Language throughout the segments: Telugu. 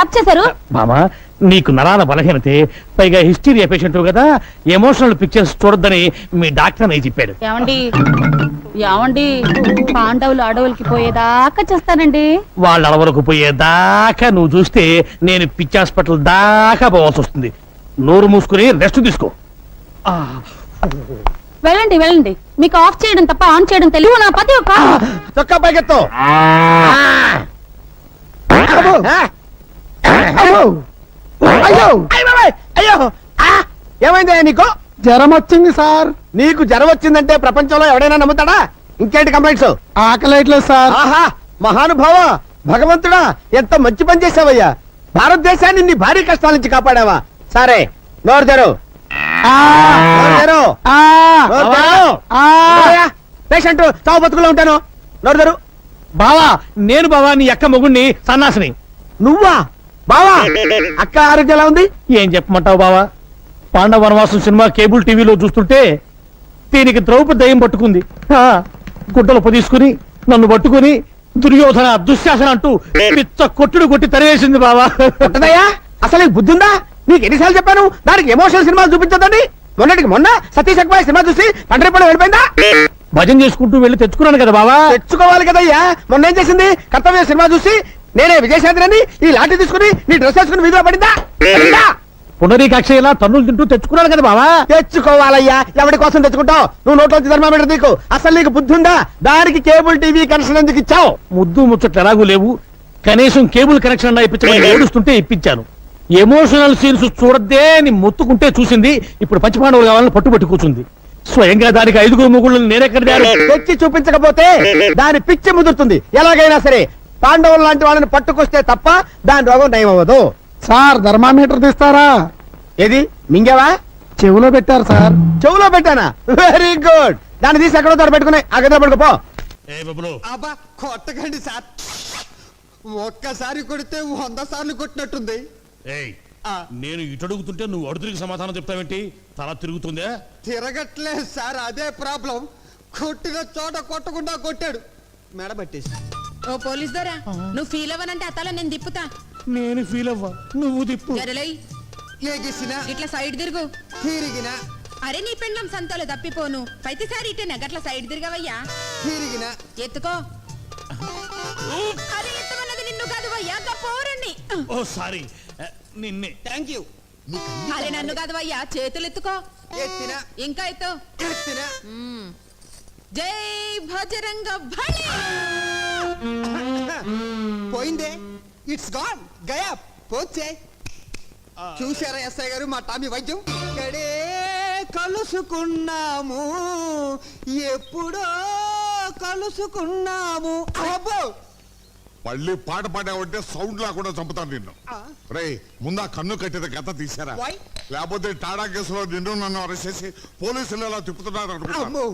ఆప్ చేశారు? మామా నీకు నరాల బలహీనతే, పైగా హిస్టీరియా పేషెంట్ కదా, ఎమోషనల్ పిక్చర్స్ చూడొద్దని మీ డాక్టర్ అని చెప్పాడు. ఏమండి ఏమండి, పాండవులు అడవులకి పోయేదాకా చేస్తానండి. వాళ్ళ అలవరకు పోయేదాకా నువ్వు చూస్తే నేను పిచ్చి హాస్పిటల్ దాకా పోవాల్సి వస్తుంది. నోరు మూసుకుని రెస్ట్ తీసుకో. వెళ్ళండి వెళ్ళండి, మీకు ఆఫ్ చేయడం తప్ప ఆన్ చేయడం తెలియదు. నా పతి ఒక చొక్కా పైకెత్తు. అయ్యో ఏమైందా నీకు? జ్వరం వచ్చింది సార్. నీకు జ్వరం వచ్చిందంటే ప్రపంచంలో ఎవడైనా నమ్ముతాడా? ఇంకేంటి కంప్లైంట్స్? ఆకలేట్లేదు సార్. ఆహా, మహానుభావ, భగవంతుడా, ఎంత మంచి పని చేసావయ్యా. భారతదేశాన్ని నీ భారీ కష్టాల నుంచి కాపాడావా. సరే, నోరు తెరు. పేషెంట్ చావు బతుకులో ఉంటాను. నోరు తెరు. బావా నేను బావా నీ అక్క మొగుణ్ణి, సన్నాసిని. నువ్వా బావా? అక్క ఆరోగ్యం ఎలా ఉంది? ఏం చెప్పమంటావు బావా, పాండవ వనవాసం సినిమా కేబుల్ టీవీలో చూస్తుంటే దీనికి ద్రౌపది దయ్యం పట్టుకుంది. గుడ్డలు పొదీసుకుని నన్ను పట్టుకుని దుర్యోధన దుశ్శాసన అంటూ పిచ్చ కొట్టుడు కొట్టి తరివేసింది బావా. ఉంటదయ్యా, అసలు నీకు బుద్ధి ఉందా? నీకు ఎన్నిసార్లు చెప్పాను దానికి ఎమోషనల్ సినిమాలు చూపించొద్దని? మొన్నటికి మొన్న సతీష్ అక్బాయ్ సినిమా చూసి పంటరిపడ వెళ్ళిపోయిందా? భజన చేసుకుంటూ వెళ్ళి తెచ్చుకున్నాను కదా బావా. తెచ్చుకోవాలి కదయ్యా. మొన్న ఏం చేసింది? కర్తవ్య సినిమా చూసి నేనే విజయశాంతిని ఈ లాఠీ తీసుకుని నీ డ్రెస్ వేసుకుని వీధిలో పడిందా? పునరీకాక్ష ఇలా తన్నులు తింటూ తెచ్చుకున్నాను కదా బావా. తెచ్చుకోవాలయ్యా. ఎవరి కోసం తెచ్చుకుంటావు? నువ్వు నోట్లోంచి ధర్మామీటర్ నీకు అసలు నీకు బుద్ధి ఉందా? దానికి కేబుల్ టీవీ కనెక్షన్ ఎందుకు ఇచ్చావు? ముద్దు ముచ్చట్లు ఎలాగూ లేవు, కనీసం కేబుల్ కనెక్షన్ అన్నా ఇప్పించమని ఏడుస్తుంటే ఇప్పించాను. ఎమోషనల్ సీన్స్ చూడద్దే అని మొత్తుకుంటే చూసింది. ఇప్పుడు పంచపాండవులు కావాలని పట్టుబట్టి కూర్చుంది. స్వయంగా దానికి 5 మొగుళ్ళు నేనెక్కడ తెచ్చి చూపించకపోతే దాని పిచ్చి ముదురుతుంది. ఎలాగైనా సరే పాండవులు లాంటి వాళ్ళని పట్టుకొస్తే తప్ప దాని రోగం నయం అవ్వదు. సార్ థర్మామీటర్ తీస్తారా? ఏది మింగావా? చెవులో పెట్టారు సార్. చెవులో పెట్టానా? Very good. దాన్ని తీసి ఎక్కడో తోట పెట్టుకుని ఆ గదిలో పడుకోపో. అబ్బా కొట్టకండి సార్, ఒక్కసారి కొడితే 100 సార్లు కొట్టినట్టుంది. నేను ఇటు అడుగుతుంటే నువ్వు అడుగురికి సమాధానం చెప్తావేంటి? తల తిరుగుతుందే? తిరగట్లేదు సార్, అదే ప్రాబ్లం. కొట్టిన చోట కొట్టకుండా కొట్టాడు, మెడ పట్టేసి. ఓ పోలీస్ దొరా, నువ్వు ఫీల్ అవ్వనంటే అతల నేను తిప్పుతా. నేను ఫీల్ అవ్వ, నువ్వు తిప్పు. జరలై ఏగిసినా ఇట్లా సైడ్ తిరుగు. తిరిగినా అరే నీ పెండ్లం సంతలో తప్పిపోను, ప్రతిసారి ఇటేనా గట్ల సైడ్ తిరగవయ్యా. తిరిగినా ఎత్తుకో. అరే ఎత్తమన్నది నిన్ను కాదు వయ్యా, పోరండి. ఓ సారీ, నిన్నే. Thank you. అరే నన్ను కాదు వయ్యా, చేతులు ఎత్తుకో. ఎత్తినా ఇంకా ఎత్తు. ఎత్తినా. జై భజరంగ బలి. పోయిందే, ఇట్స్ గాన్, గయా పోచే. చూశారా ఎస్ఐ గారు మా టామీ వైద్యం? ఇక్కడే కలుసుకున్నాము, ఎప్పుడో కలుసుకున్నాము. అబ్బో, మళ్ళీ పాట పాడావంటే సౌండ్ లేకుండా చంపుతాను నిన్ను. రే, ముందా కన్ను కట్టిన గత తీసారా? లేకపోతే టాడా కేసులో నిన్ను నన్ను అరెస్ట్ చేసి పోలీసులు ఎలా తిప్పుతున్నారు అనుకుంటున్నాను.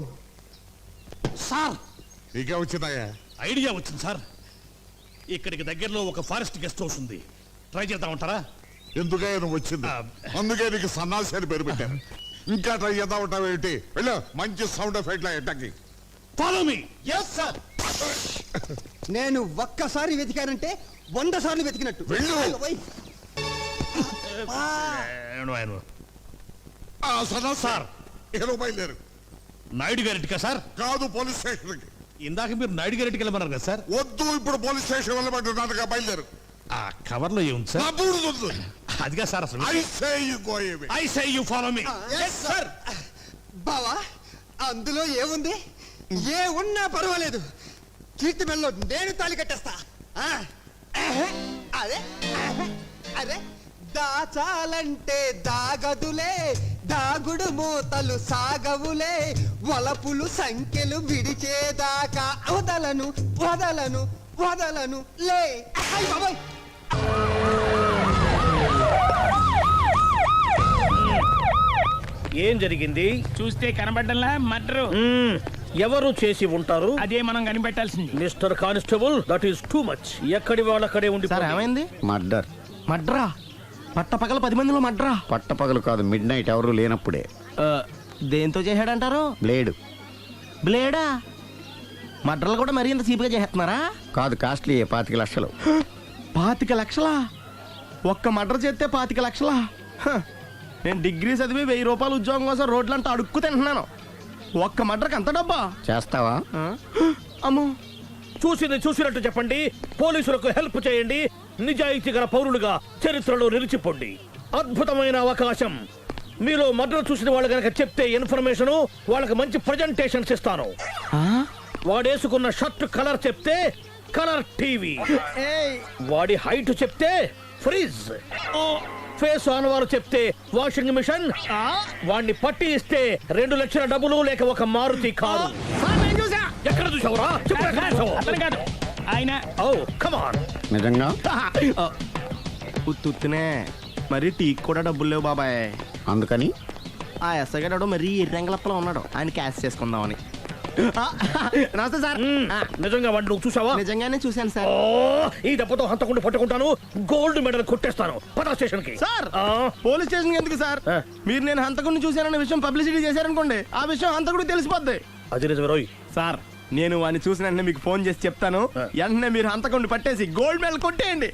సార్ నీకే వచ్చిందయ్యా? ఐడియా వచ్చింది సార్. ఇక్కడికి దగ్గరలో ఒక ఫారెస్ట్ గెస్ట్ హౌస్ ఉంది, ట్రై చేద్దామంటారా? ఎందుకయ్యా నువ్వు వచ్చింది? అందుకే నీకు సన్నాసి అని పేరు పెట్టాను. ఇంకా ట్రై చేద్దామంటావు ఏంటి? వెళ్ళు, మంచి సౌండ్ ఎఫెక్ట్ లా ఎట్టకి. Follow me. yes sir. నేను ఒక్కసారి వెతికానంటే 100 సార్లు వెతికినట్టు. వెళ్ళు. సార్ ఏదో బయలుదేరు. నాయుడు గారింటికా సార్? కాదు, పోలీస్ స్టేషన్ కి. ఇందాక మీరు నాయుడు గారింటికి వెళ్ళమన్నారు కదా సార్? వద్దు, ఇప్పుడు పోలీస్ స్టేషన్ వెళ్ళమంటున్నానుగా, బయలుదేరు. ఆ కవర్ లో ఏముంది సార్? అదిగా సార్ అసలు. I say you follow me. yes sir. బావా, అందులో ఏముంది? ఏ ఉన్నా పర్వాలేదు, కీర్తి మెల్లో నేను తాళి కట్టేస్తా. అదే అదే దాచాలంటే దాగదులే, దాగుడు మూతలు సాగవులే, వలపులు సంఖ్యలు విడిచేదాకా వదలను వదలను వదలను లే. బాబాయ్, ఏం జరిగింది? చూస్తే కనబడ్డంలా మర్డరు. ఎవరు చేసి ఉంటారు? అదే మనం కనిపెట్టాల్సింది. Mister constable, that is too much. ఎక్కడి వాళ్ళక్కడే ఉండి. ఏమైంది? మర్డర్. మడ్రా? పట్టపగల 10 మందిలో మడ్రా? పట్టపగలు కాదు, మిడ్ నైట్ ఎవరు లేనప్పుడే. దేంతో చేశాడంటారు? బ్లేడ్. బ్లేడా? మడ్రలు కూడా మరీ ఇంత చీప్గా చేస్తున్నారా? కాదు, కాస్ట్లీ 25 లక్షలు. 25 లక్షలా? ఒక్క మర్డర్ చేస్తే 25 లక్షలా? హ, నేను డిగ్రీ చదివి 1000 రూపాయలు ఉద్యోగం కోసం రోడ్లంతా అడుక్కు తింటున్నాను. ఒక్క మర్డర్కి అంత డబ్బా? చేస్తావా? ఆ? అమ్మో, చూసింది చూసినట్టు చెప్పండి, పోలీసులకు హెల్ప్ చేయండి, నిజాయితీ గల పౌరులుగా చరిత్రలో నిలిచిపోండి. అద్భుతమైన అవకాశం. మీలో మర్డర్ చూసిన వాళ్ళు గనక చెప్తే ఇన్ఫర్మేషన్, వాళ్ళకి మంచి ప్రజెంటేషన్స్ ఇస్తాను. వాడేసుకున్న షర్ట్ కలర్ చెప్తే కలర్ టీవీ, వాడి హైట్ చెప్తే ఫ్రిజ్, ఫేస్ ఆన్ వారు చెప్తే వాషింగ్ మిషన్, వాడిని పట్టి ఇస్తే 2 లక్షల డబ్బులు లేక ఒక మారుతి కారు. ఎక్కడ చూసావురా? అతను కాదు ఆయన. Oh come on. నిజంగా? ఉత్తునే మరి టీకి కూడా డబ్బులు లేవు బాబాయ్. అందుకని ఆ ఎస్ఐ గారు మరీ ఎర్రంగలప్పలో ఉన్నాడు, ఆయన క్యాష్ చేసుకుందామని. నమస్తే సార్. నిజంగా వాడిని నువ్వు చూసావా? నిజంగానే చూశాను సార్. ఈ దెబ్బతో హంతకుండా పట్టుకుంటాను, గోల్డ్ మెడల్ కొట్టేస్తాను. పద స్టేషన్ కి. సార్, పోలీస్ స్టేషన్ ఎందుకు సార్? మీరు నేను హంతకుడిని చూశానన్న విషయం పబ్లిసిటీ చేశారనుకోండి, ఆ విషయం హంతకుడికి తెలిసిపోద్ది. అది నిజమే రోయ్. సార్, నేను వాడిని చూసిన వెంటనే మీకు ఫోన్ చేసి చెప్తాను. వెంటనే మీరు హంతకుడిని పట్టేసి గోల్డ్ మెడల్ కొట్టేయండి.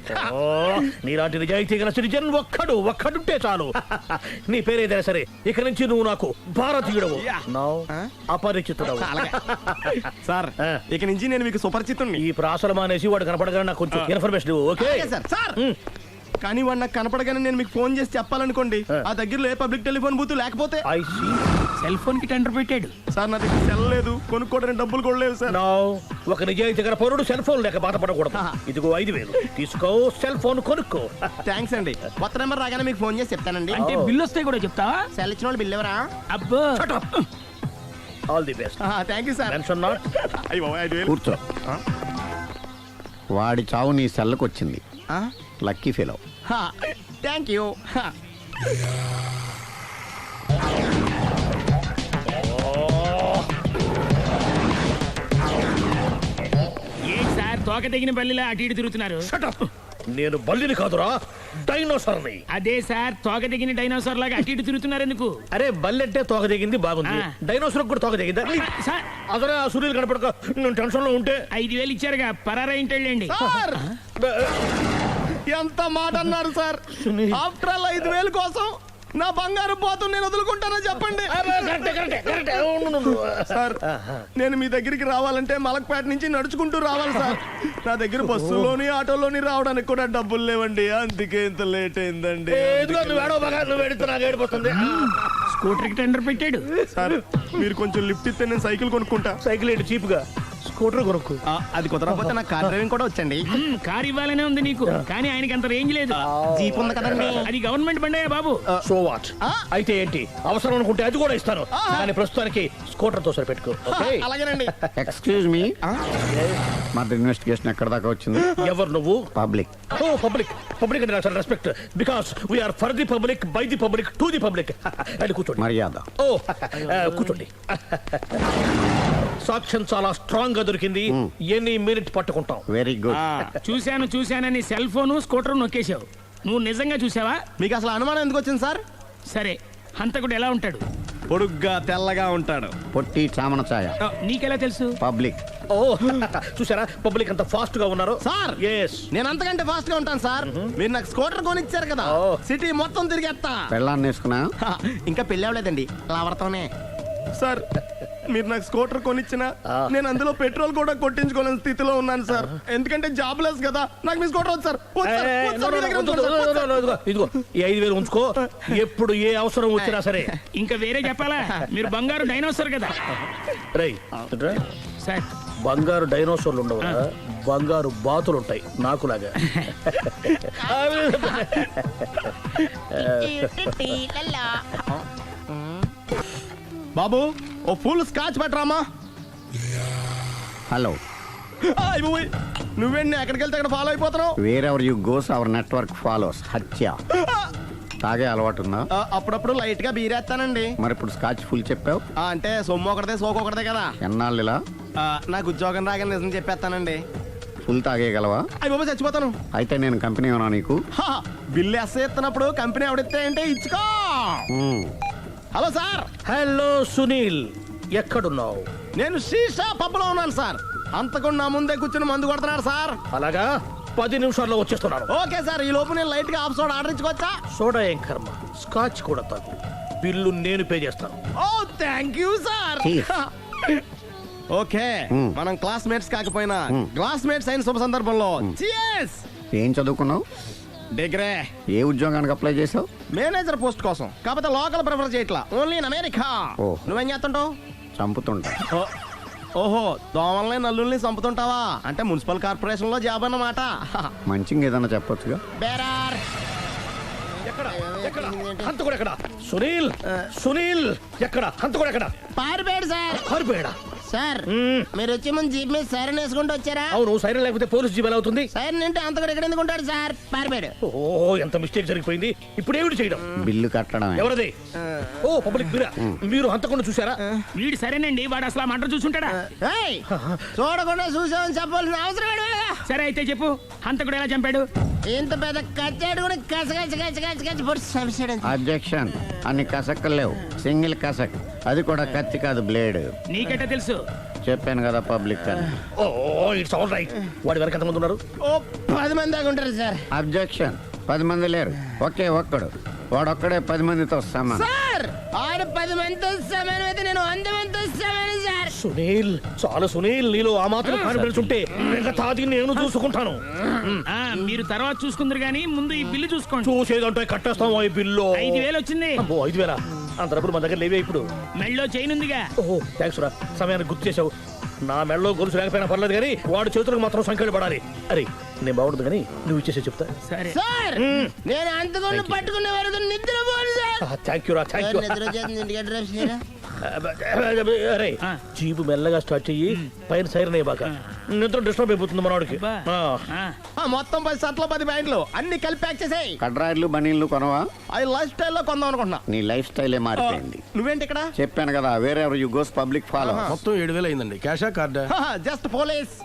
నీలాంటి నిజాయితీ గల సిటిజన్ ఒక్కడుంటే చాలు. నీ పేరేదైనా సరే, ఇక నుంచి నువ్వు నాకు భారతీయుడవు, అపరిచితుడవు. సార్, ఇక నుంచి నేను మీకు సుపరిచితుణ్ణి. ఈ ప్రాసలు మానేసి వాడు కనపడగానే నాకు కొంచెం ఇన్ఫర్మేషన్ ఇవ్వు, ఓకే? సార్, కానీ వాడు నాకు కనపడగానే నేను మీకు ఫోన్ చేసి చెప్పాలనుకోండి, ఆ దగ్గరలో ఏ పబ్లిక్ టెలిఫోన్ బూత్ లేకపోతే. సెల్ ఫోన్ కి టెండర్ పెట్టాడు. సార్, నా దగ్గర సెల్ లేదు, కొనుక్కోవడానికి డబ్బులు కూడా లేవు సార్. ఒక నిజాయితీ గల పౌరుడు సెల్ ఫోన్ లేక బాధపడకూడదు. ఇదిగో 5000 తీసుకో, సెల్ ఫోన్ కొనుక్కో. థ్యాంక్స్ అండి. కొత్త నెంబర్ రాగానే మీకు ఫోన్ చేసి చెప్తానండి. అంటే బిల్లు వస్తే కూడా చెప్తావా? సెల్ ఇచ్చిన వాళ్ళు బిల్ ఎవరా? అబ్బో, all the best. Thank you sir. Tension not. కూర్చో. వాడి చావు నీ సెల్లకు వచ్చింది. Lucky fellow. Thank you. ఏంటి సార్ తోక తెగిన బల్లిలా అటు ఇటు తిరుగుతున్నారు? నేను బల్లిని కాదురా, డైనోసార్ని. అదే సార్, తోక తెగిన డైనోసార్ లాగా అటు ఇటు తిరుగుతున్నారు ఎందుకు? అరే, బల్లెట్టే తోక దిగింది బాగుంది, డైనోసార్ కూడా తోక దిగిందా? సార్, అదరే ఆ సూర్యులు కనపడక నేను టెన్షన్ లో ఉంటే 5000 ఇచ్చారుగా, పరారా ఇంటండి. ఎంత మాట అన్నారు సార్? ఆఫ్టర్ ఆల్ 5000 కోసం నా బంగారు పోతు నేను వదులుకుంటానో చెప్పండి. సార్, నేను మీ దగ్గరికి రావాలంటే మలక్పేట నుంచి నడుచుకుంటూ రావాలి సార్. నా దగ్గర బస్సులోని ఆటోలోని రావడానికి కూడా డబ్బులు లేవండి, అందుకే ఇంత లేట్ అయిందండి. స్కూటర్ కి టెండర్ పెట్టాడు. సార్, మీరు కొంచెం లిఫ్ట్ ఇస్తే నేను సైకిల్ కొనుక్కుంటా. సైకిల్ ఏంటి చీప్ గా, స్కూటర్ కొనుక్కు. అది కుదరకపోతే నాకు కార్ డ్రైవింగ్ కూడా వచ్చండి. కార్ ఇవ్వాలనే ఉంది నీకు, కానీ ఆయనకి అంత రేంజ్ లేదు. జీప్ ఉంది కదండి. అది గవర్నమెంట్ బండే బాబు. So what? అయితే ఏంటి, అవసరం అనుకుంటే అది కూడా ఇస్తాను, కానీ ప్రస్తుతానికి స్కూటర్ తో సరిపెట్టుకో. అలాగేనండి. ఎక్స్క్యూజ్ మీ, మర్డర్ ఇన్వెస్టిగేషన్ ఎక్కడ దాకా వచ్చింది? ఎవరు నువ్వు? పబ్లిక్. ఓ పబ్లిక్. పబ్లిక్ అంటే నాకు respect, because we are for the public, by the public, to the public. అది కూర్చోండి. మర్యాద. ఓ కూర్చోండి. సాక్ష్యం చాలా స్ట్రాంగ్ గా దొరికింది, ఎన్ని మినిట్ పట్టుకుంటాం. Very good. చూశానని సెల్ ఫోను స్కూటర్ నొక్కేశావు. నువ్వు నిజంగా చూసావా? మీకు అసలు అనుమానం ఎందుకు వచ్చింది సార్? సరే, హంతకుడు ఎలా ఉంటాడు? పొడుగ్గా తెల్లగా ఉంటాడు. పొట్టి చామన ఛాయ. నీకెలా తెలుసు? పబ్లిక్. ఓ చూసారా పబ్లిక్ అంత ఫాస్ట్ గా ఉన్నారు. సార్, నేను అంతకంటే ఫాస్ట్ గా ఉంటాను సార్. మీరు నాకు స్కూటర్ కొనిచ్చారు కదా, సిటీ మొత్తం తిరిగేస్తా. పెళ్ళాన్ని వేసుకున్నా? ఇంకా పెళ్లి అవ్వలేదండి, లావర్తోనే. సార్, మీరు నాకు స్కూటర్ కొనిచ్చిన నేను అందులో పెట్రోల్ కూడా కొట్టించుకోలేని స్థితిలో ఉన్నాను సార్. ఎందుకంటే జాబ్ లెస్ కదా, నాకు మీ స్కూటర్ వద్దు సార్. ఇదిగో ఈ 5000 ఉంచుకో, ఎప్పుడు ఏ అవసరం వచ్చినా సరే. ఇంకా వేరే చెప్పాలా? మీరు బంగారు డైనోసార్ కదా. రై సార్, బంగారు డైనోసార్లు ఉండవు, బంగారు బాతులు ఉంటాయి నాకులాగా. బాబు, ఓ ఫుల్ స్కాచ్ పెట్టరామా. హలో. నువ్వేంటి ఎక్కడికి వెళ్తే అక్కడ ఫాలో అయిపోతున్నావు? Wherever you goes our network follows. హత్య. తాగే అలవాటు ఉందా? అప్పుడప్పుడు లైట్ గా బీరేస్తానండి. మరి ఇప్పుడు స్కాచ్ ఫుల్ చెప్పావు అంటే సొమ్ము ఒకటిదే సోకు ఒకటిదే కదా. ఎన్నాళ్ళు ఇలా? నాకు ఉద్యోగం రాగానే నిజం చెప్పేస్తానండి. ఫుల్ తాగేయగలవా? అయ్యి బాబు, చచ్చిపోతాను. అయితే నేను కంపెనీ ఉన్నా నీకు? బిల్లు ఎస్ ఎత్తినప్పుడు కంపెనీ ఎవడితే అంటే ఇచ్చుకో. Hello sir. హలో సునీల్, ఎక్కడున్నావు? నేను శీషా పబ్లో ఉన్నాను సార్. అంతకుండా నా ముందే కూర్చుని మందు కొడుతున్నాడు సార్. అలాగా, 10 నిమిషాల్లో వచ్చేస్తున్నాను. ఓకే సార్, ఈ లోపు నేను లైట్ గా ఆఫ్ సోడా ఆర్డర్ ఇచ్చుకోవచ్చా? సోడా ఏం కర్మ, స్కాచ్ కూడా తాగు. బిల్లు నేను పే చేస్తాను. Oh thank you sir. Cheers. Okay, మనం క్లాస్మేట్స్ కాకపోయినా క్లాస్మేట్స్ అయిన శుభ సందర్భంలో cheers. ఏం చదువుకున్నావు? డిగ్రీ. ఏ ఉద్యోగానికి అప్లై చేసావు? మేనేజర్ పోస్ట్ కోసం, కాకపోతే లోకల్ ప్రిఫర్ చేయట్లా, ఓన్లీ ఇన్ అమెరికా. ఓ. నువ్వేం చేస్తుంటావు? చంపుతుంటా. ఓహో, దోమల్ని నల్లుల్ని చంపుతుంటావా? అంటే మున్సిపల్ కార్పొరేషన్ లో జాబ్ అన్నమాట. మంచిగా ఏదైనా చెప్పొచ్చుగా. బేరార్. ఎక్కడ ఎక్కడ హంతకుడు ఎక్కడ? సునీల్, సునీల్ ఎక్కడ? హంతకుడు ఎక్కడ? పారిపోయాడు సార్. కారిపోయాడా? సార్ మీరు వచ్చే ముందు జీప్ మీద సైరన్ వేసుకుంటూ వచ్చారా? అవును, సైరన్ లేకపోతే పోలీస్ జీబ్ ఎలా అవుతుంది? సైరన్ అంటే అంతగా ఎక్కడ ఎందుకు ఉంటాడు సార్? పారిపోయాడు. ఓ, ఎంత మిస్టేక్ జరిగిపోయింది. ఇప్పుడు ఏమిటి చేయడం? బిల్లు కట్టడమే. ఎవరది? ఓ, పబ్లిక్ మీరా? మీరు హంతకుండా చూసారా? వీడు సరేనండి, వాడు అసలు ఆ మంట చూసుంటాడా? ఏయ్, చూడకుండా చూసామని చెప్పాల్సిన అవసరం ఏంటి? సరే అయితే చెప్పు, హంతకుడు ఎలా చంపాడు? ఇంత పెద్ద కచ్చాడు కూడా కచ్చ కచ్చ కచ్చ కచ్చ కచ్చ పొడి చంపేశాడు. అబ్జెక్షన్. అన్ని కసక్కలు లేవు, సింగిల్ కసక్. అది కూడా కత్తి కాదు, బ్లేడ్. నీకెట్టా తెలుసు? చెప్పాను కదా పబ్లిక్ అని. ఓ, ఇట్స్ ఆల్ రైట్. వాడి వెనక ఎంతమంది ఉన్నారు? ఓ 10 మంది దాకా ఉంటారు సార్. అబ్జెక్షన్. 10 మంది లేరు, ఒకే ఒక్కడు. వాడొక్కడే 10 మందితో సమానం. సార్ ఆడు 10 మందితో సమానం అయితే నేను 100 మందితో సమానం సార్. సునీల్, చాలా సునీల్, నీలో ఆ మాత్రం కాన్ఫిడెన్స్ ఉంటే మిగతాది నేను చూసుకుంటాను. ఆ, మీరు తర్వాత చూసుకుందరు గానీ ముందు ఈ బిల్లు చూసుకోండి. చూసేదంటే కట్టేస్తాం ఈ బిల్లు. 5,000 వచ్చింది. అమ్మో, 5,000? అంత డబ్బులు మన దగ్గర లేవే ఇప్పుడు. మెళ్ళో చైన్ ఉందిగా. ఓహో, థ్యాంక్స్ రా, సమయానికి గుర్తు చేసావు. నా మెడలో గొలుసు లేకపోయినా పర్లేదు కానీ వాడి చేతులకు మాత్రం సంఖ్యలు పడాలి. అరే, నేను బాగుండదు కానీ నువ్వు ఇచ్చేసే చెప్తా. సరే సార్ నేను అంతకుండా పట్టుకునే వరకు నిద్రపోను సార్. థ్యాంక్ యూ రా, థ్యాంక్ యూ. నిద్ర వచ్చేస్తుంది, ఇంటికి అడ్రస్ చేయరా? అరే, ఆ. జీబు మెల్లగా స్టార్ట్ చెయ్యి, పైన సైరన్ అయ్యాక నిద్ర డిస్టర్బ్ అయిపోతుంది మనవాడికి. బా. ఆ. ఆ, మొత్తం 10 షర్ట్లు 10 ప్యాంట్లు అన్ని కలిపి ప్యాక్ చేసేయ్. కడ్రాయిలు బనీళ్ళు కొనవా? అది లైఫ్ స్టైల్లో కొందాం అనుకుంటున్నా. నీ లైఫ్ స్టైలే మారిపోయింది. నువ్వేంటి ఇక్కడ? చెప్పాను కదా, వేరే ఎవరు యు గోస్ పబ్లిక్ ఫాలో. మొత్తం 7,000 అయిందండి. క్యాషా కార్డా? Just police.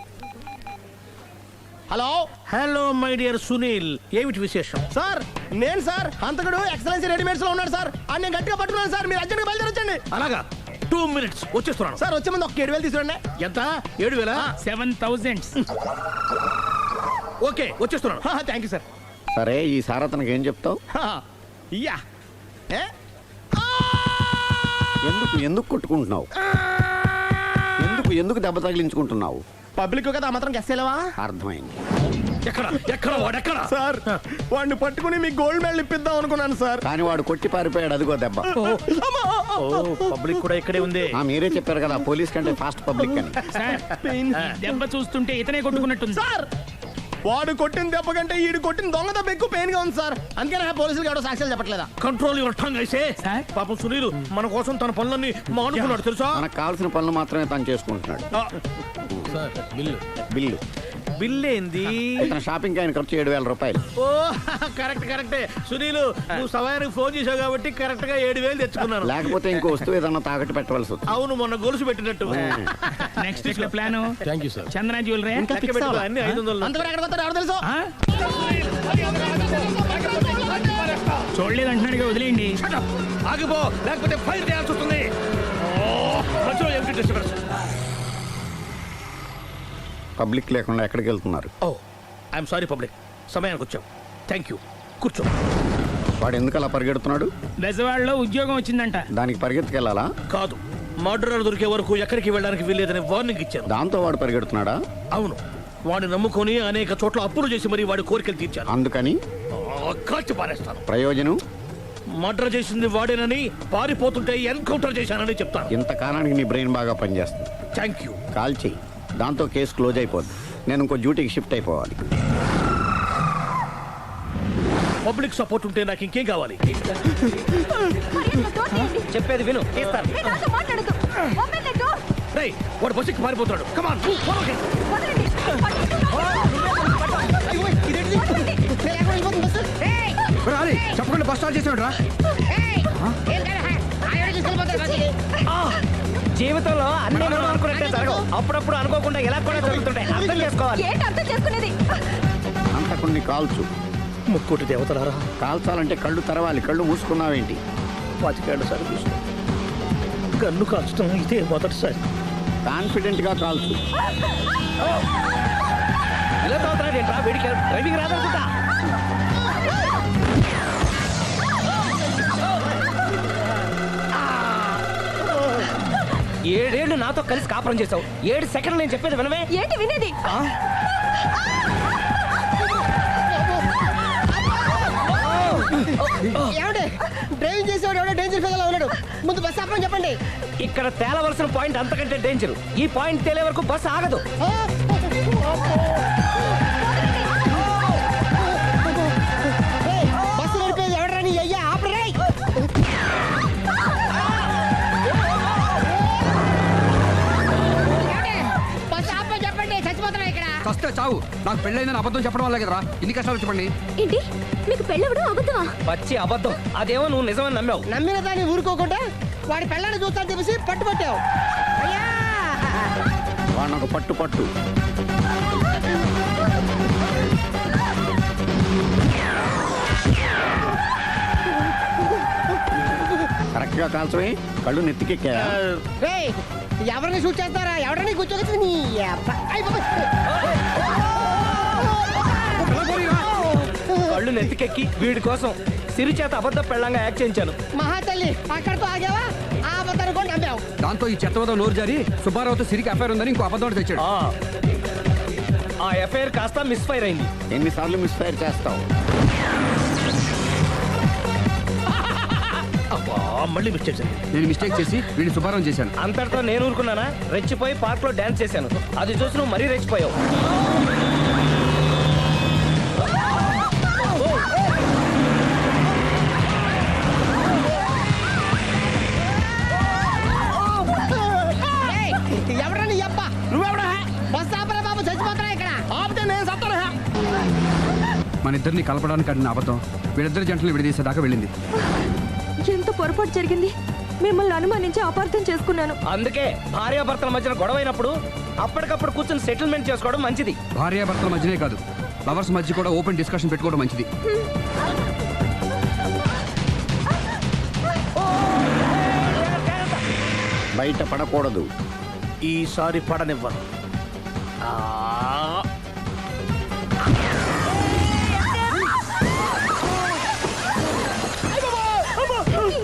Hello hello my dear Sunil, ఏమిటి విశేషం? సార్, నేను సార్ హంతకుడు ఎక్సలెన్సీ రెడీమేడ్స్ లో ఉన్నాడు సార్. అని నేను గట్టిగా పట్టుకున్నాను సార్. మీరు అర్జెంట్గా బయలుదేరొచ్చండి. అలాగా, 2 minutes వచ్చేస్తున్నాను. సార్ వచ్చే ముందు ఒక 7,000 తీసుకురండి. ఎంత? 7,000? 7,000. ఓకే, వచ్చేస్తున్నాను. Thank you sir. సరే, ఈ సారతనకి ఏం చెప్తావు? యా ఏ ఎందుకు ఎందుకు కొట్టుకుంటున్నావు? ఎందుకు దెబ్బ తగిలించుకుంటున్నావు? పబ్లిక్ కదా మాత్రం గెస్సేలేవా? అర్థమైంది. ఎక్కడ ఎక్కడ వాడెక్కడ? సార్ వాడిని పట్టుకుని మీ గోల్డ్ మెడల్ ఇప్పిద్దాం అనుకున్నాను సార్. కానీ వాడు కొట్టి పారిపోయాడు, అదిగో దెబ్బ. పబ్లిక్ కూడా ఇక్కడే ఉంది. మీరే చెప్పారు కదా, పోలీస్ కంటే ఫాస్ట్ పబ్లిక్ అని. సార్, దెబ్బ చూస్తుంటే ఇతనే కొట్టుకున్నట్టుంది. సార్ వాడు కొట్టిన దెబ్బ కంటే ఈడు కొట్టిన దొంగ దెబ్బ ఎక్కువ పెయిన్ గా ఉంది సార్. అందుకే నా పోలీసులు ఎవడో సాక్ష్యాలు చెప్పట్లేదా? కంట్రోల్ యువర్ టంగ్ అయితే. సార్? పాపం సునీల్ మన కోసం తన పనులన్నీ మానుకున్నాడు తెలుసా? మనకు కావాల్సిన పనులు మాత్రమే తను చేసుకుంటున్నాడు. బిల్లు బిల్ ఏంది? ఇతను షాపింగ్ ఆయన ఖర్చు 7,000 రూపాయలు. ఓ, కరెక్టే. సునీల్, నువ్వు సమయానికి ఫోన్ చేసావు కాబట్టి కరెక్ట్ గా 7,000 తెచ్చుకున్నాను. లేకపోతే ఇంకో వస్తువు ఏదన్నా తాకట్టు పెట్టవలసి వస్తుంది. అవును, మొన్న గొలుసు పెట్టినట్టు. నెక్స్ట్ వీక్ లో plan thank you sir. Chandana jewellery. లెక్క పెట్టుకో, అన్ని 500. అంతవరకు ఎక్కడ పోతారు ఎవరు తెలుసు? చూడలేదు అంటున్నాడుగా, వదిలేయండి. ఆగిపో, లేకపోతే ఫైర్ చేయాల్సి వస్తుంది. మధ్యలో ఏమిటి డిస్టర్బెన్స్? పబ్లిక్ లేకుండా ఎక్కడికి వెళ్తున్నారు? ఓ, ఐఎమ్ సారీ పబ్లిక్, సమయానికి వచ్చాం. థ్యాంక్ యూ, కూర్చో. వాడు ఎందుకు అలా పరిగెడుతున్నాడు? బెజవాడలో ఉద్యోగం వచ్చిందంట. దానికి పరిగెత్తుకెళ్ళాలా? కాదు, మర్డరర్ దొరికే వరకు ఎక్కడికి వెళ్ళడానికి వీల్లేదని వార్నింగ్ ఇచ్చాను. దాంతో వాడు పరిగెడుతున్నాడా? అవును, వాడిని నమ్ముకొని అనేక చోట్ల అప్పులు చేసి మరి వాడి కోరికలు తీర్చాను. అందుకని కాల్చి పారేస్తాను. ప్రయోజనం? మర్డర్ చేసింది వాడేనని, పారిపోతుంటే ఎన్కౌంటర్ చేశానని చెప్తాను. ఇంతకాలానికి నీ బ్రెయిన్ బాగా పనిచేస్తుంది. Thank you. కాల్ చెయ్యి, దాంతో కేసు క్లోజ్ అయిపోద్ది. నేను ఇంకో డ్యూటీకి షిఫ్ట్ అయిపోవాలి. పబ్లిక్ సపోర్ట్ ఉంటే నాకు ఇంకేం కావాలి? చెప్పేది విను. రేయ్, వాడు బస్సుకి పారిపోతాడు. కమాన్, చెప్పకుండా బస్ స్టార్ట్ చేసాడు రా. జీవితంలో అన్ని మనం అనుకున్నట్టే జరగవు. అప్పుడప్పుడు అనుకోకుండా ఎలా కూడా జరుగుతుంటాయి. అర్థం చేసుకోవాలి. అర్థం చేసుకునేది? అంతకుని కాల్చు. ముక్కోటి దేవతలారా, కాల్చాలంటే కళ్ళు తెరవాలి. కళ్ళు మూసుకున్నావేంటి? 25 సార్లు చూసిన గన్ను కాల్చడం ఇదే మొదటిసారి. కాన్ఫిడెంట్ గా కాల్చు. ఇలా తోతున్నాడు ఏంట్రా? వీడికి డ్రైవింగ్ రాదనుకుంటా. ఏడేళ్లు నాతో కలిసి కాపురం చేసావు. 7 సెకండ్లు నేను చెప్పేది వినవే. ఏంటి వినేది? డ్రైవింగ్ చేసేవాడు ఎవడో డేంజర్ ఫీల్ ఉన్నాడు. ముందు బస్ ఆపమని చెప్పండి. ఇక్కడ తేలవలసిన పాయింట్ అంతకంటే డేంజర్. ఈ పాయింట్ తేలే వరకు బస్సు ఆగదు. బస్సు నడిపేది ఎవడరాని అయ్యా ఆపరే. బస్ ఆపమని చెప్పండి. చచ్చిపోతున్నా ఇక్కడ. వస్తే చావు. నాకు పెళ్ళైందని అబద్ధం చెప్పడం వల్ల కదరా ఇన్ని కష్టాలు చెప్పండి. ఏంటి మీకు పెళ్ళవడం అబద్ధమా? పచ్చి అబద్ధం. అదేమో నువ్వు నిజమని నమ్మావు. నమ్మిన దాన్ని ఊరుకోకుండా వాడి పెళ్ళాన్ని చూస్తాను చెప్పేసి పట్టుబట్టావు. అయ్యా వాడిని ఒక పట్టు పట్టు. కరెక్ట్ గా కాల్చమే. కళ్ళు నెత్తికెక్కా. రేయ్, ఎవరిని షూట్ చేస్తారా? ఎవరిని కూర్చోగచ్చు నీ అబ్బా. అయ్ బాబోయ్. కళ్ళు నెత్తికెక్కి వీడి కోసం సిరి చేత అబద్ధ పెళ్ళంగా యాక్ట్ చేయించాను. మహాతల్లి అక్కడితో ఆగావా? ఆ అబద్ధాన్ని కూడా నమ్మావు. దాంతో ఈ చెత్తవదో నోరు జారి సుబ్బారావుతో సిరికి అఫైర్ ఉందని ఇంకో అబద్ధం తెచ్చాడు. ఆ ఎఫ్ఐఆర్ కాస్త మిస్ఫైర్ అయింది. ఎన్నిసార్లు మిస్ఫైర్ చేస్తావు? మళ్ళీ మిస్టేక్ జరిగింది. నేను మిస్టేక్ చేసి వీడిని సుబ్బారావు చేశాను. అంతటితో నేను ఊరుకున్నానా? రెచ్చిపోయి పార్క్ లో డాన్స్ చేశాను. అది చూసి నువ్వు మరీ రెచ్చిపోయావు. ఎవరని అబ్బా? నువ్వెవడా? బస్ ఆపరా బాబు, చచ్చిపోతున్నా ఇక్కడ. ఆపితే నేను సత్తాను. మన ఇద్దరిని కలపడానికి ఆడిన అబద్ధం వీళ్ళిద్దరి జంటలు విడదీసేదాకా వెళ్ళింది. ఎంత పొరపాటు జరిగింది. మిమ్మల్ని అనుమానించి అపార్థం చేసుకున్నాను. అందుకే భార్యాభర్తల మధ్యన గొడవ అయినప్పుడు అప్పటికప్పుడు కూర్చొని సెటిల్మెంట్ చేసుకోవడం మంచిది. భార్యాభర్తల మధ్యనే కాదు, లవర్స్ మధ్య కూడా ఓపెన్ డిస్కషన్ పెట్టుకోవడం మంచిది. బయట పడకూడదు. ఈసారి పడనివ్వను.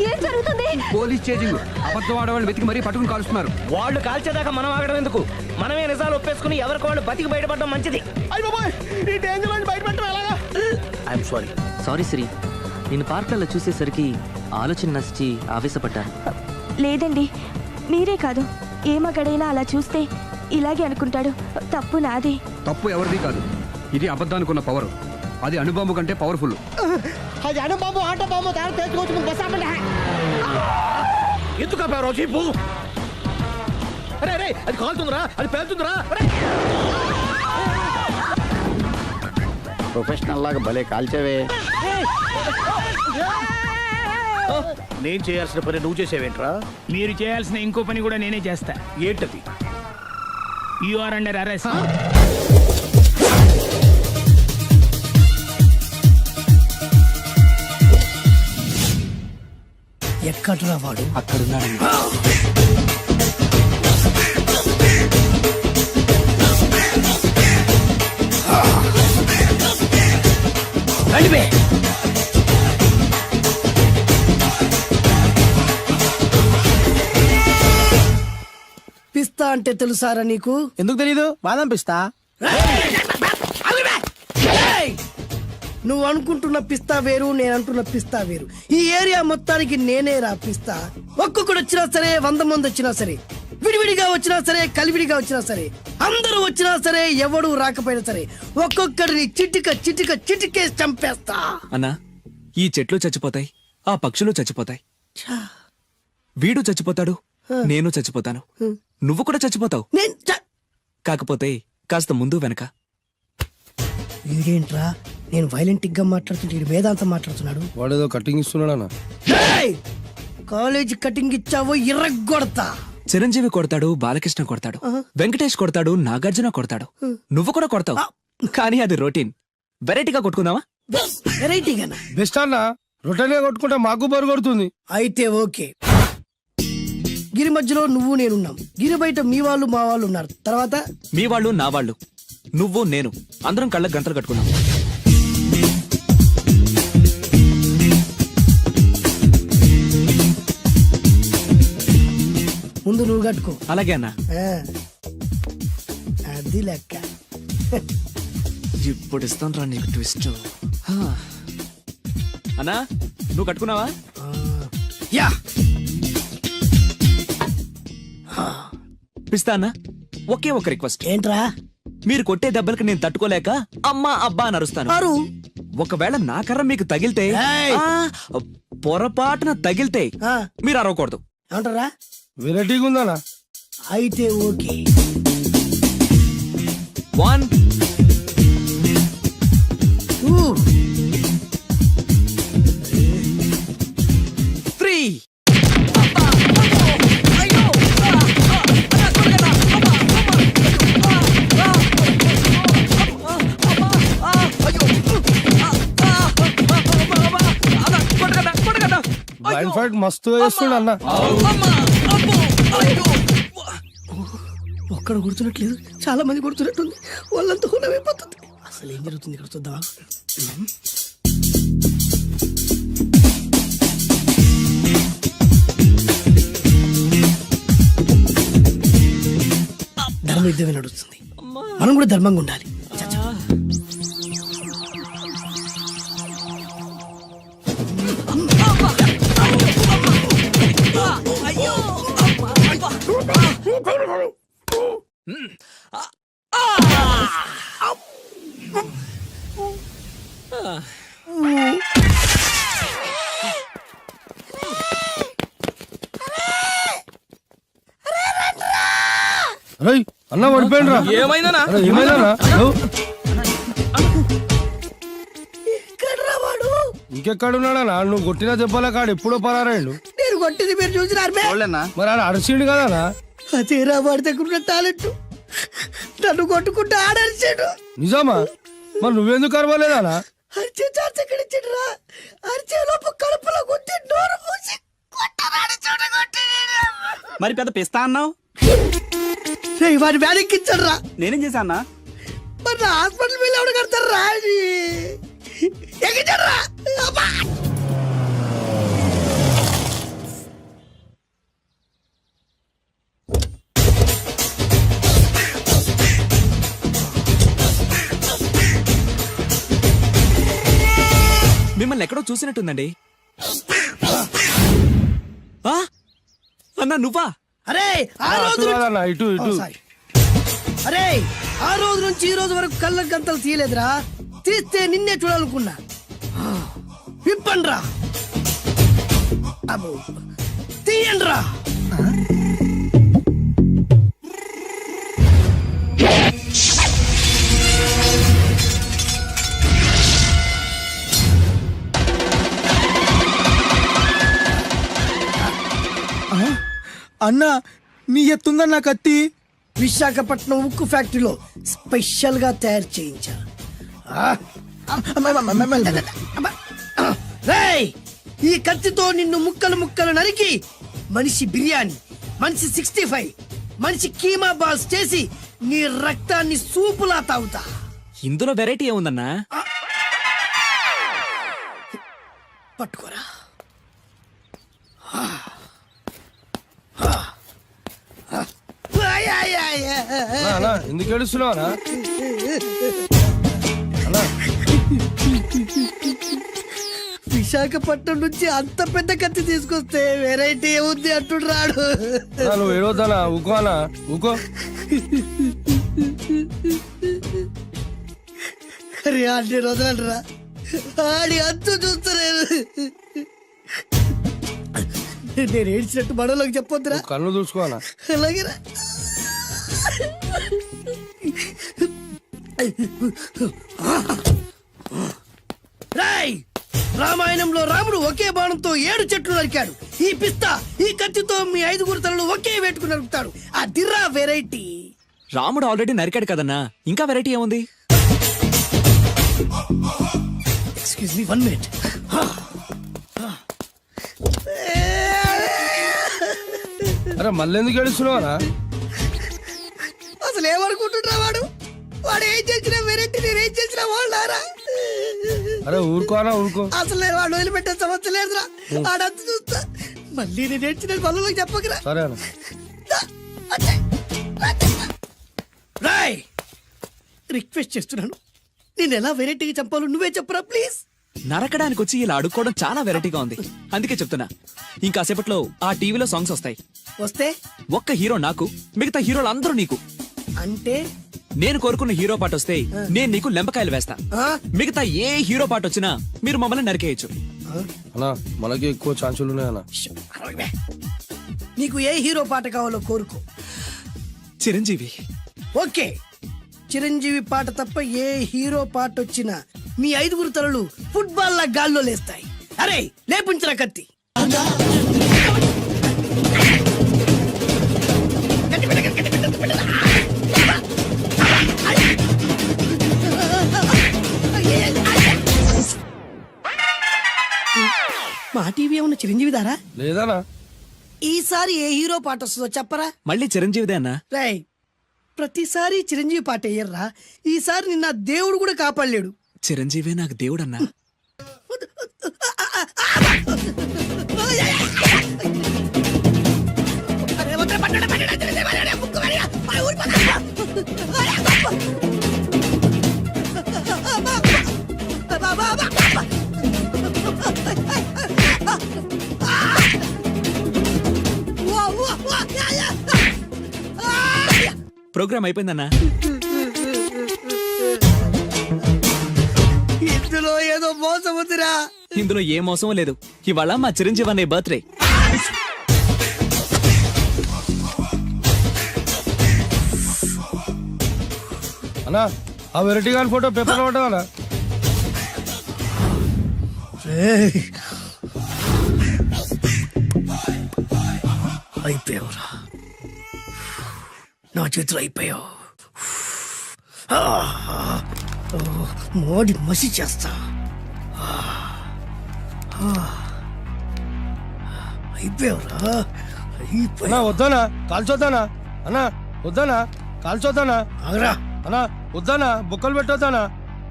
ఏం జరుగుతుంది? Police chasing. అబద్ధం ఆడవాళ్ళని వెతికి మరీ పట్టుకుని కాలుస్తున్నారు. వాళ్ళు కాల్చేదాకా మనం ఆగడం ఎందుకు? మనమే నిజాలు ఒప్పేసుకుని ఎవరికి వాళ్ళు బతికి బయటపడడం మంచిది. అయ్య బాబోయ్, ఈ డేంజర్ నుంచి బయటపడటం ఎలాగా? I'm sorry. సారీ శ్రీ, నేను పార్కులలో చూసేసరికి ఆలోచన నచ్చి ఆవేశపడ్డాను. లేదండి, మీరే కాదు, ఏ మగాడైనా అలా చూస్తే ఇలాగే అనుకుంటాడు. తప్పు నాదే. తప్పు ఎవరిది కాదు. ఇది అబద్ధానికి పవర్. అది అణుబాంబు కంటే పవర్ఫుల్. అది అణుబాంబు, ఆట బాంబు తయారు తెచ్చుకోవచ్చు. ముందు బస్ ఆపండి. ఎందుకు ఆపావు చీపు? అరే అరే, అది కాలుతుందిరా, అది పేలుతుందిరా. ప్రొఫెషనల్ లాగా భలే కాల్చేవే. నేను చేయాల్సిన పని నువ్వు చేసేవేంట్రా? మీరు చేయాల్సిన ఇంకో పని కూడా నేనే చేస్తా. ఏంటది? You are under arrest. ఎక్కడ్రా వాడు? అక్కడున్నాడు. పిస్తా అంటే తెలుసారా నీకు? ఎందుకు తెలీదు? బాదం పిస్తా. నువ్వు అనుకుంటున్న పిస్తా వేరు, నేను అంటున్న పిస్తా వేరు. ఈ ఏరియా మొత్తానికి నేనే రా పిస్తా. ఒక్కొక్కడు వచ్చినా సరే, 100 మంది వచ్చినా సరే, విడివిడిగా వచ్చినా సరే, కలివిడిగా వచ్చినా సరే, అందరూ వచ్చినా సరే, ఎవడు రాకపోయినా సరే, ఒక్కొక్కడిని చిటిక చిటిక చిటికేసి చంపేస్తా. అన్నా, ఈ చెట్లు చచ్చిపోతాయి, ఆ పక్షులు చచ్చిపోతాయి, వీడు చచ్చిపోతాడు, నేను చచ్చిపోతాను, నువ్వు కూడా చచ్చిపోతావు. కాకపోతే కాస్త ముందు వెనక. వీడేంట్రా, నేను వైలెంట్ గా మాట్లాడుతుంటే వేదాంతం మాట్లాడుతున్నాడు. వాడేదో కటింగ్ ఇస్తున్నాడా? కాలేజ్ కటింగ్ ఇచ్చావో ఇర్రగొడతా. చిరంజీవి కొడతాడు, బాలకృష్ణ కొడతాడు, వెంకటేష్ కొడతాడు, నాగార్జున కొడతాడు, నువ్వు కూడా కొడతావు. కానీ అది రొటీన్. వెరైటీగా కొట్టుకుందామా? వెరైటీగానా? బెస్ట్ అన్న, రొటెన్ గా కొట్టుకుంటే మాకు బరు కొడుతుంది. అయితే ఓకే. గిరి మధ్యలో నువ్వు నేనున్నాం. గిరి బయట మీ వాళ్ళు మా వాళ్ళు ఉన్నారు. తర్వాత మీ వాళ్ళు నా వాళ్ళు. నువ్వు నేను అందరం కళ్ళకు గంతలు కట్టుకున్నాం. ముందు నువ్వు కట్టుకో. అలాగే అన్నా. ఆ, అది లెక్క. ఇప్పుడు ఇస్తాను రా నీకు ట్విస్ట్. అన్నా నువ్వు కట్టుకున్నావా? యా పిస్తా అన్నా, ఒకే ఒక రిక్వెస్ట్. ఏంట్రా? మీరు కొట్టే దెబ్బలకి నేను తట్టుకోలేక అమ్మా అబ్బా అని అరుస్తాను. అరు. ఒకవేళ నా కర్ర మీకు తగిలితే, ఏయ్! పొరపాటున తగిలితే ఆ, మీరు అరవకూడదు. ఏమంటారా? వెరైటీగా ఉందానా? అయితే ఓకే. 1 ఊ, 3. బ్లైండ్ ఫైట్ మస్తు వేస్తుండ అన్న. ఒక్కడ గుర్తున్నట్లేదు, చాలా మంది గుర్తున్నట్టుంది. వాళ్ళంతా హులమైపోతుంది. అసలు ఏం జరుగుతుంది ఇక్కడ చూద్దామా? ధర్మ యుద్ధమే నడుస్తుంది. మనం కూడా ధర్మంగా ఉండాలి. చచ్చా. అన్న పడిపోయిండ్రా. ఏమైందనా? ఏమైందన్నా? ఎక్కడ్రా వాడు? ఇంకెక్కడున్నాడనా? నువ్వు కొట్టిన దెబ్బల కాడు ఎప్పుడో పరారాయండు. నేను కొట్టింది మీరు చూసినారు. మరి ఆడ అరిసిండు కదనా? అదేరా వాడి దగ్గర ఉన్న టాలెంట్. నన్ను కొట్టుకుంటూ ఆడరిచాడు. నిజమా? మరి నువ్వెందుకు అరవలేదానా? అరిచే ఛాన్స్ ఎక్కడ ఇచ్చాడురా? అరిచే లోపు కడుపులో కొట్టి నోరు మూసి కొట్టరాని చోట కొట్టి మరి పెద్ద పిస్తా అన్నావు, వాడి వ్యాధికి ఇచ్చాడు రా. నేనేం చేశానా? మరి నా హాస్పిటల్ బిల్ ఎవడు కడతారు రా? ఎక్కించాడు రా. మిమ్మల్ని ఎక్కడో చూసినట్టుందండి. ఆ? అన్నా నువ్వా? అరే ఆ రోజు కాదన్నా, ఇటు ఇటు. అరే ఆ రోజు నుంచి ఈ రోజు వరకు కళ్ళ గంతలు తీయలేదురా. తీస్తే నిన్నే చూడాలనుకున్నా. విప్పండ్రా. అబ్బో తీయండ్రా. అన్నా నీ ఎత్తుందన్న కత్తి. విశాఖపట్నం ఉక్కు ఫ్యాక్టరీలో స్పెషల్ గా తయారు చేయించా. రేయ్, ఈ కత్తితో నిన్ను ముక్కలు ముక్కలు నరికి మనిషి బిర్యానీ, మనిషి 65, మనిషి కీమా బాల్స్ చేసి నీ రక్తాన్ని సూపులా తాగుతా. ఇందులో వెరైటీ ఏముందన్నా? పట్టుకోరా. ఎందుకు ఏడుస్తున్నావునా? విశాఖపట్నం నుంచి అంత పెద్ద కత్తి తీసుకొస్తే వెరైటీ ఏముంది అంటుడు రాడు. నువ్వు ఏడవద్దానా? ఊకోనా? ఊకో. అరే అన్ని రోజులంటరా ఆడి అంతు చూస్తలేదు. నేను ఏడ్చినట్టు మనలోకి చెప్పొద్దురా. కన్ను చూసుకోనా? అలాగేరా. రాయ్, రామాయణంలో రాముడు ఒకే బాణంతో 7 చెట్లు నరికాడు. ఈ పిస్తా ఈ కత్తితో మీ 5 తలలు ఒకే వేటుకు నరుకుతాడు. ఆ దిర్రా వెరైటీ. రాముడు ఆల్రెడీ నరికాడు కదన్నా, ఇంకా వెరైటీ ఏముంది? Excuse me 1 minute. అరే మళ్ళీ ఎందుకు ఏడుస్తున్నావునా? అసలు ఏమనుకుంటుండ్రా వాడు? వాడు ఏం వచ్చిన వాళ్ళారా అరే ఊరుకోనా ఊరుకో. అసలు నేను వాడు వదిలిపెట్టే సమస్య లేదురా. ఆడంత చూస్తా మళ్ళీ నేను ఏడ్చిన పనులకు చెప్పకరా. సరే రాయ్ రిక్వెస్ట్ చేస్తున్నాను, నేను ఎలా వెరైటీగా చంపాలో నువ్వే చెప్పరా ప్లీజ్. నరకడానికి వచ్చి ఇలా అడుక్కోవడం చాలా వెరైటీగా ఉంది. అందుకే చెప్తున్నా, ఇంకాసేపట్లో ఆ టీవీలో సాంగ్స్ వస్తాయి. వస్తే ఒక్క హీరో నాకు, మిగతా హీరోలు అందరూ నీకు. అంటే నేను కోరుకున్న హీరో పాట వస్తే నేను నీకు లెంపకాయలు వేస్తా. ఆ? మిగతా ఏ హీరో పాట వచ్చినా మీరు మమ్మల్ని నరికేయచ్చు. అన్నా మనకి ఎక్కువ ఛాన్సులు ఉన్నాయన్నా. నీకు ఏ హీరో పాట కావాలో కోరుకో. చిరంజీవి. ఓకే, చిరంజీవి పాట తప్ప ఏ హీరో పాట వచ్చినా మీ 5 తలలు ఫుట్బాల్ లా గాల్లో లేస్తాయి. అరే లేపుంచరా కత్తి. మా టీవీ ఏమన్నా చిరంజీవి దారా? లేదనా. ఈసారి ఏ హీరో పాట వస్తుందో చెప్పరా. మళ్ళీ చిరంజీవిదే అన్నా. రై ప్రతిసారి చిరంజీవి పాట వేయర్రా. ఈసారి నిన్న దేవుడు కూడా కాపాడలేడు. చిరంజీవే నాకు దేవుడన్నా. ప్రోగ్రామ్ అయిపోయిందన్నా. ఇందులో ఏదో మోసం ఉందిరా. ఇందులో ఏ మోసం లేదు. ఇవాళ మా చిరంజీవి అనే బర్త్డే. అన్నా ఆ వెరైటీ గాని ఫోటో పేపర్ పట్టదా? అయిపోయావురా, నా చేతులు అయిపోయావు. మోడి మసి చేస్తా. అయిపోయావురా, అన్నా వద్దానా కాల్చొద్దానా? అన్నా వద్దానా కాల్చొద్దానా? ఆగరా. అన్నా వద్దానా బొక్కలు పెట్టొద్దానా?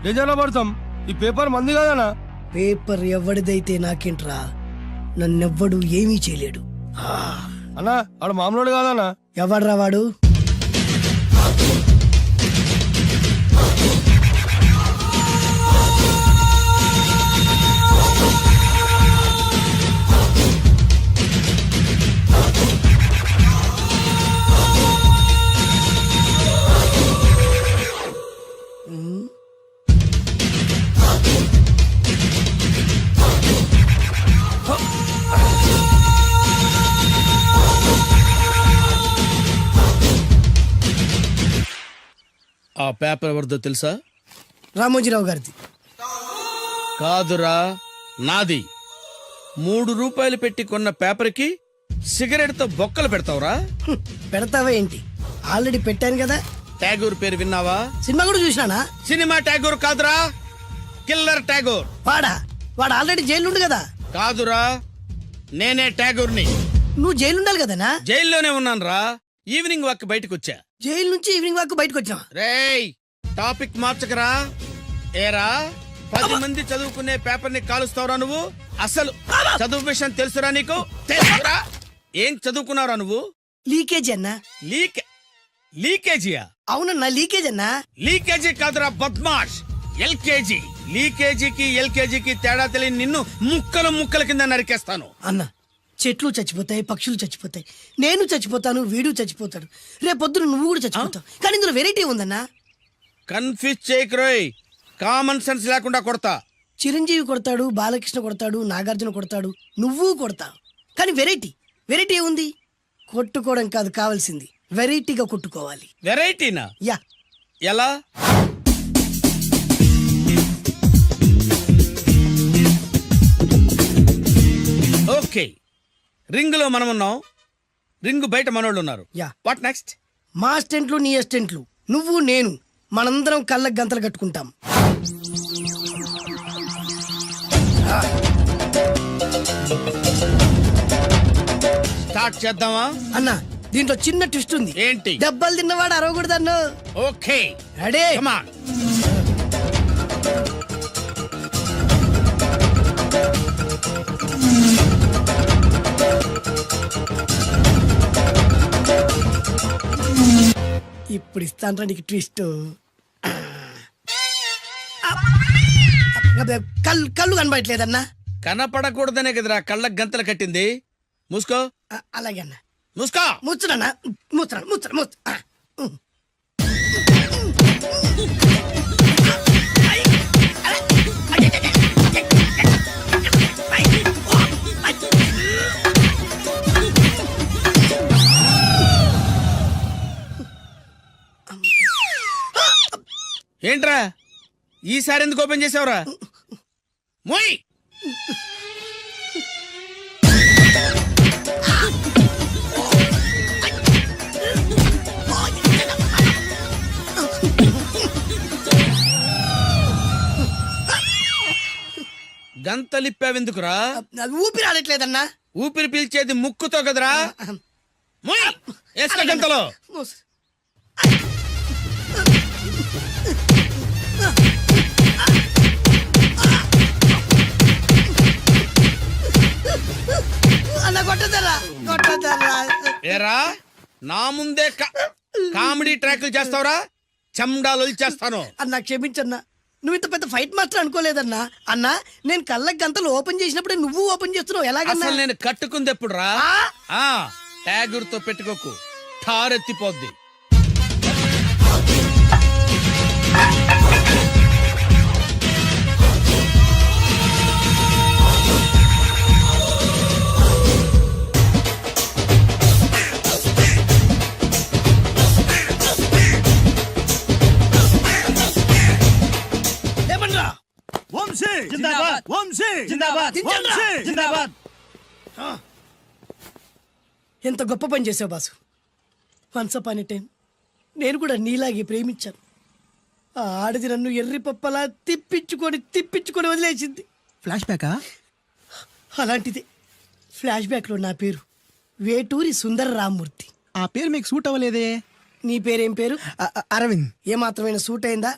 డేంజర్లో పడతాం. ఈ పేపర్ మంది కాదనా? పేపర్ ఎవడిదైతే నాకేంట్రా, నన్నెవ్వడు ఏమీ చేయలేడు. అన్నా ఆడు మామూలు కాదనా? ఎవడ్రా వాడు? ఆ పేపర్ ఎవరిదో తెలుసా? రామోజీరావు గారిది. కాదురా, నాది. 3 రూపాయలు పెట్టి కొన్న పేపర్కి సిగరెట్ తో బొక్కలు పెడతావురా? పెడతావా ఏంటి? ఆల్రెడీ పెట్టాను కదా. ట్యాగూర్ పేరు విన్నావా? సినిమా కూడా చూసినానా? సినిమా ట్యాగూర్ కాదురా, కిల్లర్ ట్యాగూర్. వాడు ఆల్రెడీ జైలు ఉండు కదా. కాదురా, నేనే ట్యాగూర్ని. నువ్వు జైలు ఉండాలి కదనా? జైల్లోనే ఉన్నాను రా. ఈవినింగ్ వాక్ బయటకు వచ్చా. జైలు నుంచి ఈవినింగ్ వాక్ బయటకు వచ్చా. రేయ్ టాపిక్ మార్చకరా. ఏరా 10 మంది చదువుకునే పేపర్ ని కాలుస్తావురా నువ్వు? అసలు చదువు విషయం తెలుసురా నీకు? తెలుసురా? ఏం చదువుకున్నావురా నువ్వు? లీకేజీ అన్నా. లీకేజీయా? అవునన్నా లీకేజ్ అన్నా. లీకేజీ కాదురా బద్మాష్, ఎల్కేజీ. లీకేజీకి ఎల్కేజీకి తేడా తెలియని నిన్ను ముక్కలు ముక్కల కింద నరికేస్తాను. అన్నా చెట్లు చచ్చిపోతాయి, పక్షులు చచ్చిపోతాయి, నేను చచ్చిపోతాను, వీడు చచ్చిపోతాడు, రేపొద్దున నువ్వు కూడా చచ్చిపోతావు. కానీ ఇందులో వెరైటీ ఉందన్నా. కన్ఫ్యూజ్ చేయకురోయ్, కామన్ సెన్స్ లేకుండా కొడతా. చిరంజీవి కొడతాడు, బాలకృష్ణ కొడతాడు, నాగార్జున కొడతాడు, నువ్వు కొడతావు. కానీ వెరైటీ ఉంది. కొట్టుకోవడం కాదు కావాల్సింది, వెరైటీగా కొట్టుకోవాలి. వెరైటీనా? యా. ఎలా? ఓకే, రింగ్ లో మనం ఉన్నాం, రింగ్ బయట మనోళ్ళు ఉన్నారు. యా. What next? మా అసిస్టెంట్లు, నీ అసిస్టెంట్లు, నువ్వు నేను, మనందరం కళ్ళకు గంతలు కట్టుకుంటాం. స్టార్ట్ చేద్దామా? అన్నా దీంట్లో చిన్న ట్విస్ట్ ఉంది. ఏంటి? దెబ్బలు తిన్నవాడు అరవకూడదన్ను. Okay ready? Come on. ఇప్పుడు ఇస్తాను నీకు ట్విస్ట్. కళ్ళు కనబడట్లేదన్నా. కనపడకూడదనే కదరా కళ్ళకు గంతలు కట్టింది. మూసుకో. అలాగే అన్న. మూసుకో. ముచ్చునన్నా. ముచ్చున. ఏంట్రా ఈసారి ఎందుకు ఓపెన్ చేసావురా? మోయ్. గంతలిప్పావెందుకురా? ఊపిరి ఆడట్లేదన్నా. ఊపిరి పీల్చేది ముక్కుతో కదరా. మోయ్. వేసుకో గంతలో. అన్న కొట్టదరా. ఏరా నా ముందే కామెడీ ట్రాక్లు చేస్తావురా? చెమ్డాలు చేస్తాను. అన్నా క్షమించన్నా, నువ్వు ఇంత పెద్ద ఫైట్ మాస్టర్ అనుకోలేదన్నా. అన్నా నేను కళ్ళకి గంతలు ఓపెన్ చేసినప్పుడే నువ్వు ఓపెన్ చేస్తున్నావు. ఎలాగన్నా? అసలు నేను కట్టుకుంది ఎప్పుడు రా? ట్యాగుర్తో పెట్టుకోకు, ఠారెత్తిపోద్ది. ఎంత గొప్ప పని చేసావు boss. Once upon a time నేను కూడా నీలాగే ప్రేమించాను. ఆ ఆడది నన్ను ఎర్రి పప్పలా తిప్పించుకొని వదిలేసింది. ఫ్లాష్ బ్యాకా? అలాంటిది ఫ్లాష్ బ్యాక్ లో నా పేరు వేటూరి సుందర రామ్మూర్తి. ఆ పేరు మీకు సూట్ అవ్వలేదే. నీ పేరేం పేరు? అరవింద్. ఏమాత్రమైన సూట్ అయిందా?